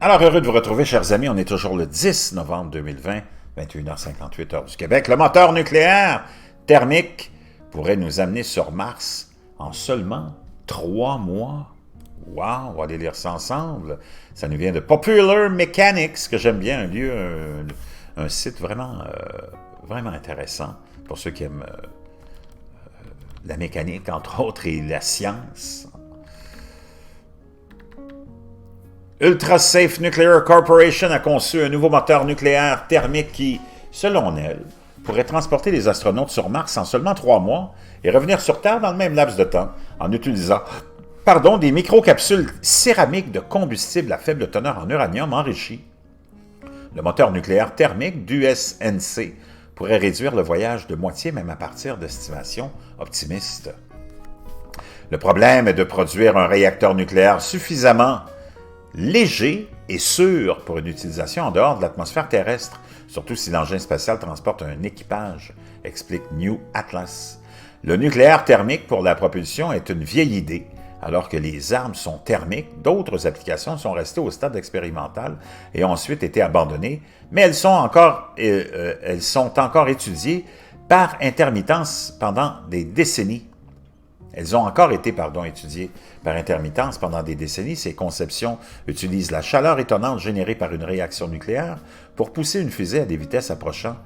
Alors, heureux de vous retrouver, chers amis. On est toujours le 10 novembre 2020, 21h58 heure du Québec. Le moteur nucléaire thermique pourrait nous amener sur Mars en seulement 3 mois. Wow, on va aller lire ça ensemble. Ça nous vient de Popular Mechanics, que j'aime bien, un site vraiment, vraiment intéressant pour ceux qui aiment la mécanique, entre autres, et la science. Ultra Safe Nuclear Corporation a conçu un nouveau moteur nucléaire thermique qui, selon elle, pourrait transporter les astronautes sur Mars en seulement 3 mois et revenir sur Terre dans le même laps de temps en utilisant des microcapsules céramiques de combustible à faible teneur en uranium enrichi. Le moteur nucléaire thermique d'USNC pourrait réduire le voyage de moitié, même à partir d'estimations optimistes. Le problème est de produire un réacteur nucléaire suffisamment léger et sûr pour une utilisation en dehors de l'atmosphère terrestre, surtout si l'engin spatial transporte un équipage, explique New Atlas. Le nucléaire thermique pour la propulsion est une vieille idée, alors que les armes sont thermiques. D'autres applications sont restées au stade expérimental et ont ensuite été abandonnées, mais elles sont encore étudiées par intermittence pendant des décennies. Elles ont encore été étudiées par intermittence pendant des décennies. Ces conceptions utilisent la chaleur étonnante générée par une réaction nucléaire pour pousser une fusée à des vitesses approchant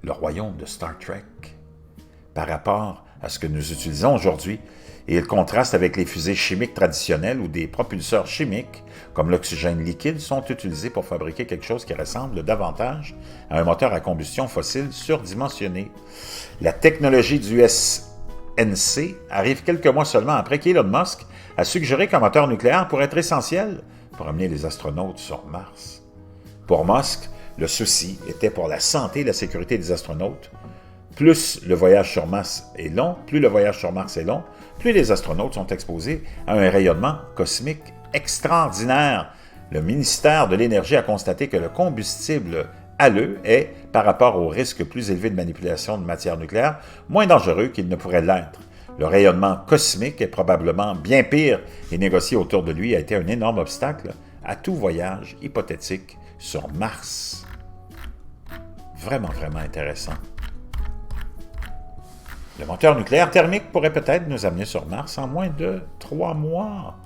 le royaume de Star Trek par rapport à ce que nous utilisons aujourd'hui. Et il contraste avec les fusées chimiques traditionnelles où des propulseurs chimiques, comme l'oxygène liquide, sont utilisés pour fabriquer quelque chose qui ressemble davantage à un moteur à combustion fossile surdimensionné. La technologie du USNC arrive quelques mois seulement après qu'Elon Musk a suggéré qu'un moteur nucléaire pourrait être essentiel pour amener les astronautes sur Mars. Pour Musk, le souci était pour la santé et la sécurité des astronautes. Plus le voyage sur Mars est long, plus les astronautes sont exposés à un rayonnement cosmique extraordinaire. Le ministère de l'Énergie a constaté que le combustible halleux est, par rapport au risque plus élevé de manipulation de matière nucléaire, moins dangereux qu'il ne pourrait l'être. Le rayonnement cosmique est probablement bien pire et négocié autour de lui a été un énorme obstacle à tout voyage hypothétique sur Mars. Vraiment, vraiment intéressant. Le moteur nucléaire thermique pourrait peut-être nous amener sur Mars en moins de 3 mois.